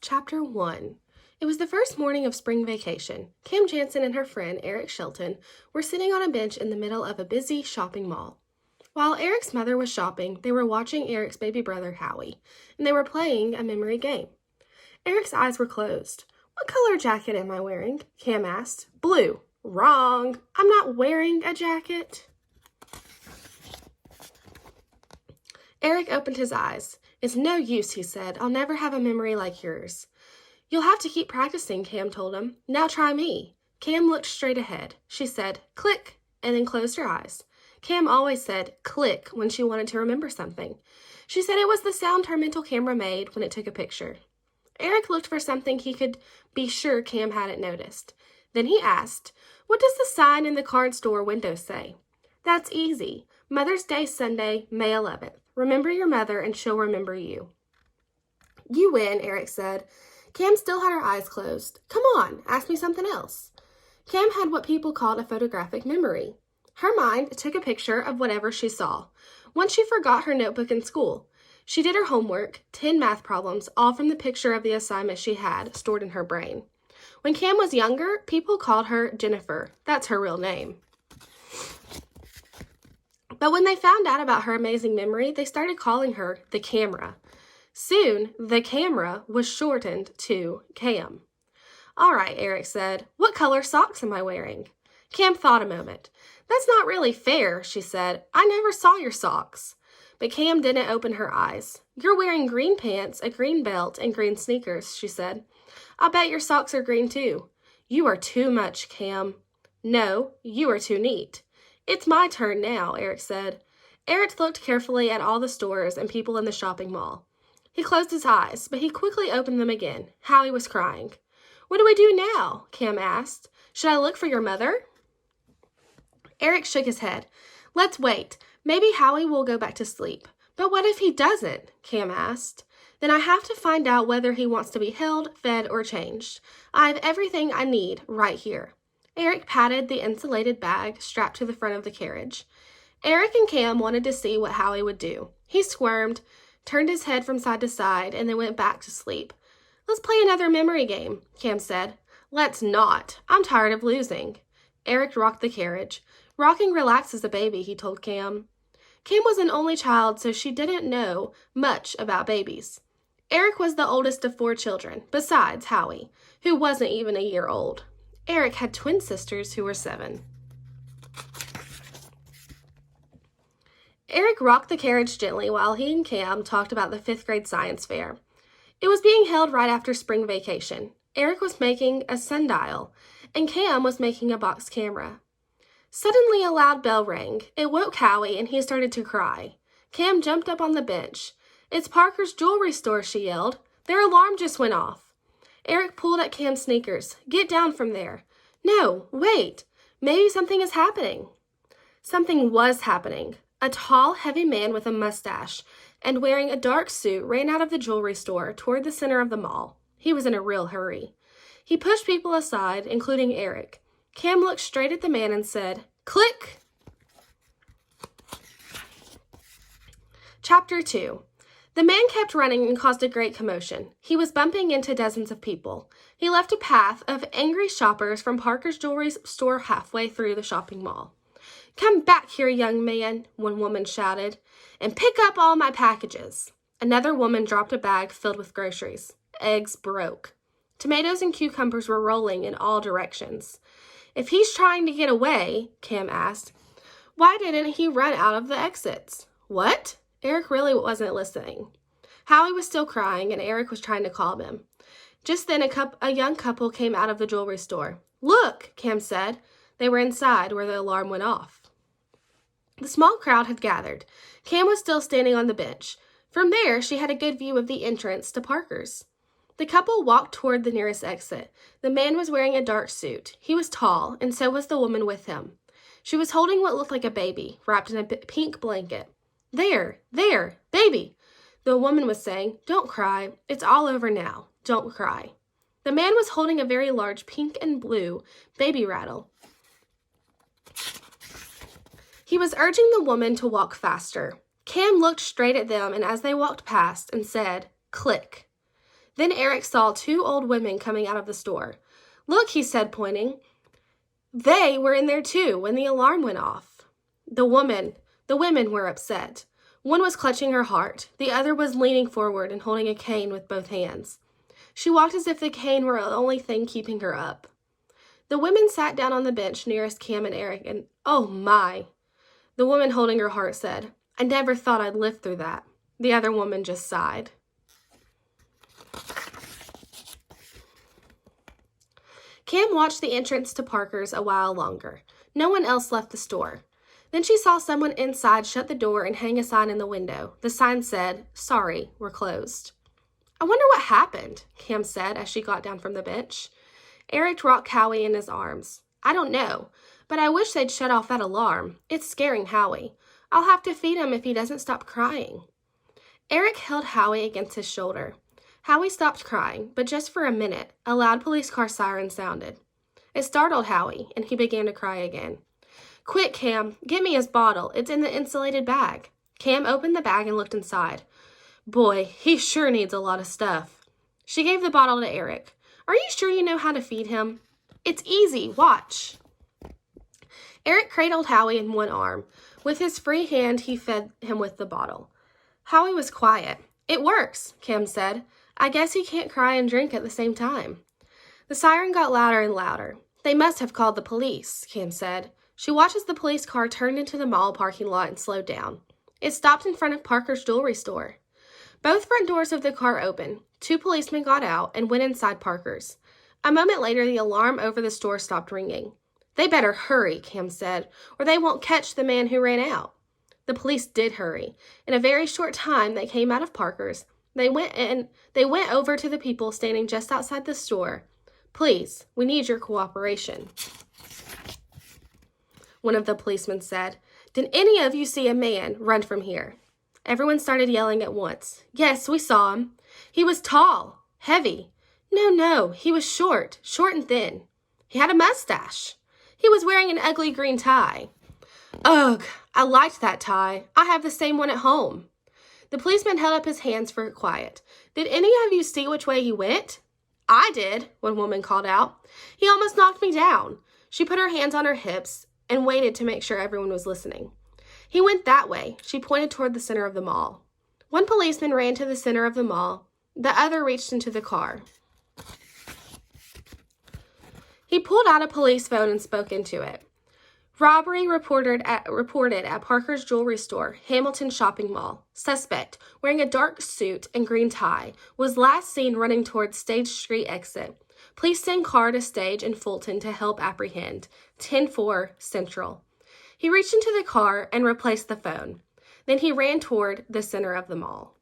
Chapter 1. It was the first morning of spring vacation. Cam Jansen and her friend, Eric Shelton, were sitting on a bench in the middle of a busy shopping mall. While Eric's mother was shopping, they were watching Eric's baby brother, Howie, and they were playing a memory game. Eric's eyes were closed. "What color jacket am I wearing?" Cam asked. "Blue." "Wrong. I'm not wearing a jacket." Eric opened his eyes. "It's no use," he said. "I'll never have a memory like yours." "You'll have to keep practicing," Cam told him. "Now try me." Cam looked straight ahead. She said, "Click," and then closed her eyes. Cam always said, "click," when she wanted to remember something. She said it was the sound her mental camera made when it took a picture. Eric looked for something he could be sure Cam hadn't noticed. Then he asked, "What does the sign in the card store window say?" "That's easy. Mother's Day Sunday, May 11th. Remember your mother and she'll remember you." "You win," Eric said. Cam still had her eyes closed. "Come on, ask me something else." Cam had what people called a photographic memory. Her mind took a picture of whatever she saw. Once she forgot her notebook in school. She did her homework, 10 math problems, all from the picture of the assignment she had stored in her brain. When Cam was younger, people called her Jennifer. That's her real name. But when they found out about her amazing memory, they started calling her the Camera. Soon, the Camera was shortened to Cam. "All right," Eric said. "What color socks am I wearing?" Cam thought a moment. "That's not really fair," she said. "I never saw your socks." But Cam didn't open her eyes. "You're wearing green pants, a green belt, and green sneakers," she said. "I bet your socks are green too." "You are too much, Cam." "No, you are too neat." "It's my turn now," Eric said. Eric looked carefully at all the stores and people in the shopping mall. He closed his eyes, but he quickly opened them again. Howie was crying. "What do we do now?" Cam asked. "Should I look for your mother?" Eric shook his head. "Let's wait. Maybe Howie will go back to sleep." "But what if he doesn't?" Cam asked. "Then I have to find out whether he wants to be held, fed, or changed. I have everything I need right here." Eric patted the insulated bag strapped to the front of the carriage. Eric and Cam wanted to see what Howie would do. He squirmed, turned his head from side to side, and then went back to sleep. "Let's play another memory game," Cam said. "Let's not. I'm tired of losing." Eric rocked the carriage. "Rocking relaxes a baby," he told Cam. Cam was an only child, so she didn't know much about babies. Eric was the oldest of 4 children, besides Howie, who wasn't even a year old. Eric had twin sisters who were 7. Eric rocked the carriage gently while he and Cam talked about the 5th grade science fair. It was being held right after spring vacation. Eric was making a sundial, and Cam was making a box camera. Suddenly a loud bell rang. It woke Howie, and he started to cry. Cam jumped up on the bench. "It's Parker's jewelry store," she yelled. "Their alarm just went off." Eric pulled at Cam's sneakers. "Get down from there." "No, wait. Maybe something is happening." Something was happening. A tall, heavy man with a mustache and wearing a dark suit ran out of the jewelry store toward the center of the mall. He was in a real hurry. He pushed people aside, including Eric. Cam looked straight at the man and said, "Click!" Chapter 2. The man kept running and caused a great commotion. He was bumping into dozens of people. He left a path of angry shoppers from Parker's jewelry store halfway through the shopping mall. "Come back here, young man," one woman shouted, "and pick up all my packages." Another woman dropped a bag filled with groceries. Eggs broke. Tomatoes and cucumbers were rolling in all directions. "If he's trying to get away," Cam asked, "why didn't he run out of the exits?" "What?" Eric really wasn't listening. Howie was still crying, and Eric was trying to calm him. Just then, a young couple came out of the jewelry store. "Look," Cam said. They were inside where the alarm went off. The small crowd had gathered. Cam was still standing on the bench. From there, she had a good view of the entrance to Parker's. The couple walked toward the nearest exit. The man was wearing a dark suit. He was tall, and so was the woman with him. She was holding what looked like a baby, wrapped in a pink blanket. There, baby," the woman was saying. "Don't cry. It's all over now. Don't cry." The man was holding a very large pink and blue baby rattle. He was urging the woman to walk faster. Cam looked straight at them, and as they walked past and said, "Click." Then Eric saw 2 old women coming out of the store. "Look," he said, pointing. "They were in there too when the alarm went off." The women were upset. One was clutching her heart. The other was leaning forward and holding a cane with both hands. She walked as if the cane were the only thing keeping her up. The women sat down on the bench nearest Cam and Eric, and "Oh my," the woman holding her heart said. "I never thought I'd live through that." The other woman just sighed. Cam watched the entrance to Parker's a while longer. No one else left the store. Then she saw someone inside shut the door and hang a sign in the window. The sign said, "Sorry, we're closed." "I wonder what happened," Cam said as she got down from the bench. Eric rocked Howie in his arms. "I don't know, but I wish they'd shut off that alarm. It's scaring Howie. I'll have to feed him if he doesn't stop crying." Eric held Howie against his shoulder. Howie stopped crying, but just for a minute. A loud police car siren sounded. It startled Howie, and he began to cry again. "Quick, Cam, get me his bottle. It's in the insulated bag." Cam opened the bag and looked inside. "Boy, he sure needs a lot of stuff." She gave the bottle to Eric. "Are you sure you know how to feed him?" "It's easy. Watch." Eric cradled Howie in one arm. With his free hand, he fed him with the bottle. Howie was quiet. "It works," Cam said. "I guess he can't cry and drink at the same time." The siren got louder and louder. "They must have called the police," Cam said. She watched as the police car turned into the mall parking lot and slowed down. It stopped in front of Parker's jewelry store. Both front doors of the car opened. 2 policemen got out and went inside Parker's. A moment later, the alarm over the store stopped ringing. "They better hurry," Cam said, "or they won't catch the man who ran out." The police did hurry. In a very short time, they came out of Parker's. They went over to the people standing just outside the store. "Please, we need your cooperation," one of the policemen said. "Did any of you see a man run from here?" Everyone started yelling at once. "Yes, we saw him. He was tall, heavy." No, he was short and thin. "He had a mustache." "He was wearing an ugly green tie." "Ugh, I liked that tie. I have the same one at home." The policeman held up his hands for quiet. "Did any of you see which way he went?" "I did," one woman called out. "He almost knocked me down." She put her hands on her hips and waited to make sure everyone was listening. "He went that way." She pointed toward the center of the mall. One policeman ran to the center of the mall. The other reached into the car. He pulled out a police phone and spoke into it. "Robbery reported at Parker's jewelry store, Hamilton Shopping Mall. Suspect, wearing a dark suit and green tie, was last seen running towards Stage Street exit. Please send car to stage in Fulton to help apprehend. 10-4 Central." He reached into the car and replaced the phone. Then he ran toward the center of the mall.